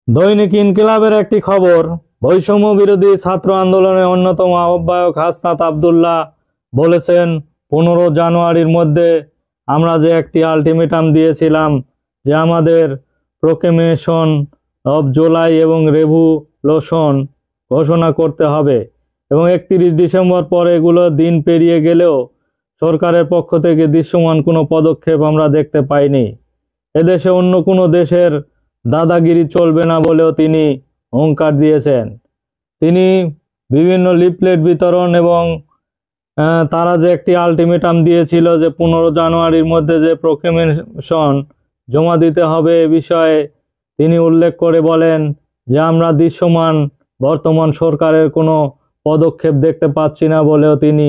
দৈনিক ইনকিলাবের একটি খবর, বৈষম্য বিরোধী ছাত্র আন্দোলনের অন্যতম আহ্বায়ক হাসনাত আব্দুল্লাহ বলেছেন, 15 জানুয়ারির মধ্যে আমরা যে একটি আলটিমেটাম দিয়েছিলাম যে আমাদের প্রোক্লেমেশন অব জুলাই এবং রেভলিউশন ঘোষণা করতে হবে, এবং 31 ডিসেম্বর পরে এগুলো দিন পেরিয়ে গেলেও সরকারের পক্ষ থেকে দৃশ্যমান কোনো পদক্ষেপ আমরা দেখতে পাইনি। এদেশে অন্য কোনো দেশের দাদাগিরি চলবে না বলেও তিনি হুঙ্কার দিয়েছেন। তিনি বিভিন্ন লিফলেট বিতরণ এবং তারা যে একটি আলটিমেটাম দিয়েছিল যে 15 জানুয়ারির মধ্যে যে প্রোক্লেমেশন জমা দিতে হবে, এ বিষয়ে তিনি উল্লেখ করে বলেন যে আমরা দৃশ্যমান বর্তমান সরকারের কোনো পদক্ষেপ দেখতে পাচ্ছি না বলেও তিনি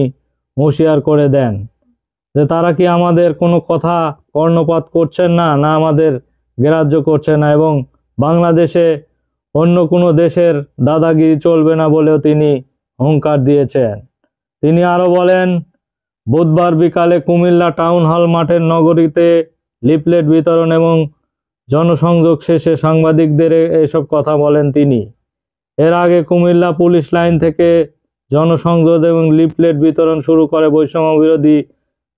হুঁশিয়ার করে দেন যে তারা কি আমাদের কোনো কথা কর্ণপাত করছেন না, না আমাদের গ্রাহ্য করছে না, এবং বাংলাদেশে অন্য কোনো দেশের দাদাগিরি চলবে না বলেও তিনি হুঙ্কার দিয়েছেন। তিনি আরও বলেন, বুধবার বিকালে কুমিল্লা টাউন হল মাঠের নগরীতে লিফলেট বিতরণ এবং জনসংযোগ শেষে সাংবাদিকদের এসব কথা বলেন তিনি। এর আগে কুমিল্লা পুলিশ লাইন থেকে জনসংযোগ এবং লিফলেট বিতরণ শুরু করে বৈষম্য বিরোধী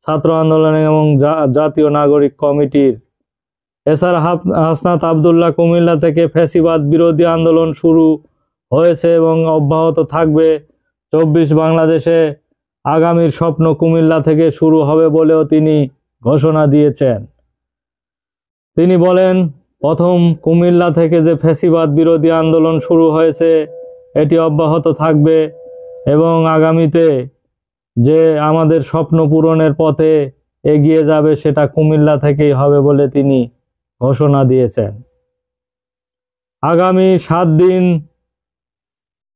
ছাত্র আন্দোলন এবং জাতীয় নাগরিক কমিটির। এছাড়া হাসনাত আব্দুল্লাহ কুমিল্লা থেকে ফ্যাসিবাদ বিরোধী আন্দোলন শুরু হয়েছে এবং অব্যাহত থাকবে। 24 বাংলাদেশে আগামীর স্বপ্ন কুমিল্লা থেকে শুরু হবে বলেও তিনি ঘোষণা দিয়েছেন। তিনি বলেন, প্রথম কুমিল্লা থেকে যে ফ্যাসিবাদ বিরোধী আন্দোলন শুরু হয়েছে এটি অব্যাহত থাকবে এবং আগামীতে যে আমাদের স্বপ্ন পূরণের পথে এগিয়ে যাবে সেটা কুমিল্লা থেকেই হবে বলে তিনি ঘোষণা দিয়েছেন। আগামী 7 দিন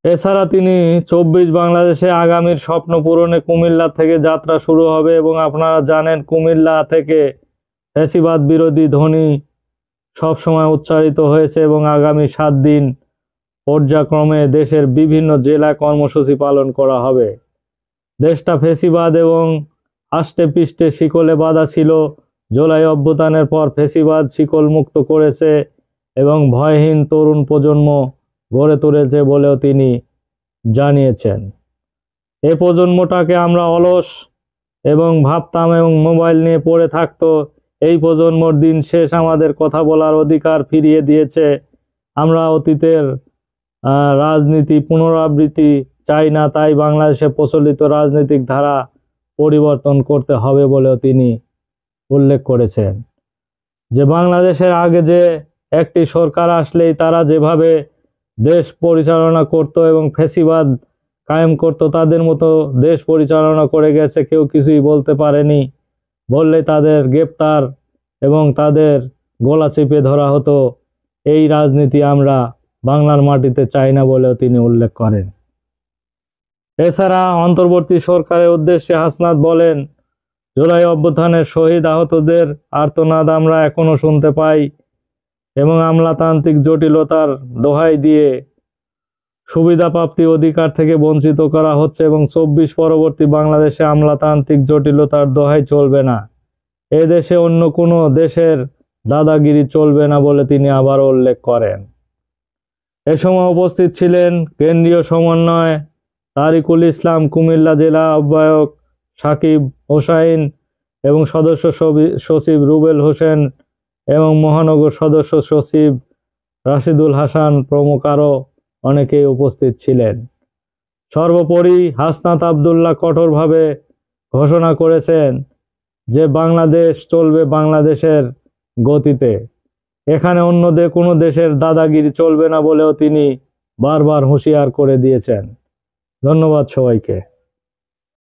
এছাড়া তিনি 24 বাংলাদেশে আগামীর স্বপ্ন পূরণে কুমিল্লা থেকে যাত্রা শুরু হবে এবং আপনারা জানেন কুমিল্লা থেকে ফ্যাসিবাদ বিরোধী ধ্বনি সবসময় উচ্চারিত হয়েছে এবং আগামী 7 দিন পর্যায়ক্রমে দেশের বিভিন্ন জেলায় কর্মসূচি পালন করা হবে। দেশটা ফ্যাসিবাদ এবং আষ্টে পৃষ্ঠে শিকলে বাঁধা ছিল। জুলাই অভ্যুত্থানের পর ফ্যাসিবাদ শিকল মুক্ত করেছে এবং ভয়হীন তরুণ প্রজন্ম গড়ে তুলেছে বলেও তিনি জানিয়েছেন। এ প্রজন্মটাকে আমরা অলস এবং ভাবতাম এবং মোবাইল নিয়ে পড়ে থাকতো, এই প্রজন্মর দিন শেষ, আমাদের কথা বলার অধিকার ফিরিয়ে দিয়েছে। আমরা অতীতের রাজনীতি পুনরাবৃত্তি চাই না, তাই বাংলাদেশে প্রচলিত রাজনৈতিক ধারা পরিবর্তন করতে হবে বলেও তিনি উল্লেখ করেছেন। যে বাংলাদেশের আগে যে একটি সরকার আসলেই তারা যেভাবে দেশ পরিচালনা করত এবং ফ্যাসিবাদ কায়েম করত, তাদের মতো দেশ পরিচালনা করে গেছে, কেউ কিছুই বলতে পারেনি। বললে তাদের গ্রেপ্তার এবং তাদের গলা চেপে ধরা হতো। এই রাজনীতি আমরা বাংলার মাটিতে চাই না বলেও তিনি উল্লেখ করেন। এছাড়া অন্তর্বর্তী সরকারের উদ্দেশ্যে হাসনাত বলেন, জুলাই অভ্যুত্থানের শহীদ আহতদের আর্তনাদ আমরা এখনো শুনতে পাই এবং আমলাতান্ত্রিক জটিলতার দোহাই দিয়ে সুবিধাপ্রাপ্তি অধিকার থেকে বঞ্চিত করা হচ্ছে এবং 24 পরবর্তী বাংলাদেশে আমলাতান্ত্রিক জটিলতার দোহাই চলবে না। এ দেশে অন্য কোনো দেশের দাদাগিরি চলবে না বলে তিনি আবারও উল্লেখ করেন। এ সময় উপস্থিত ছিলেন কেন্দ্রীয় সমন্বয় তারিকুল ইসলাম, কুমিল্লা জেলা আহ্বায়ক সাকিব হোসাইন এবং সদস্য সচিব রুবেল হোসেন এবং মহানগর সদস্য সচিব রাশিদুল হাসান প্রমুখ আরও অনেকেই উপস্থিত ছিলেন। সর্বোপরি হাসনাত আব্দুল্লাহ কঠোরভাবে ঘোষণা করেছেন যে বাংলাদেশ চলবে বাংলাদেশের গতিতে, এখানে অন্য কোনো দেশের দাদাগিরি চলবে না বলেও তিনি বারবার হুঁশিয়ার করে দিয়েছেন। ধন্যবাদ সবাইকে।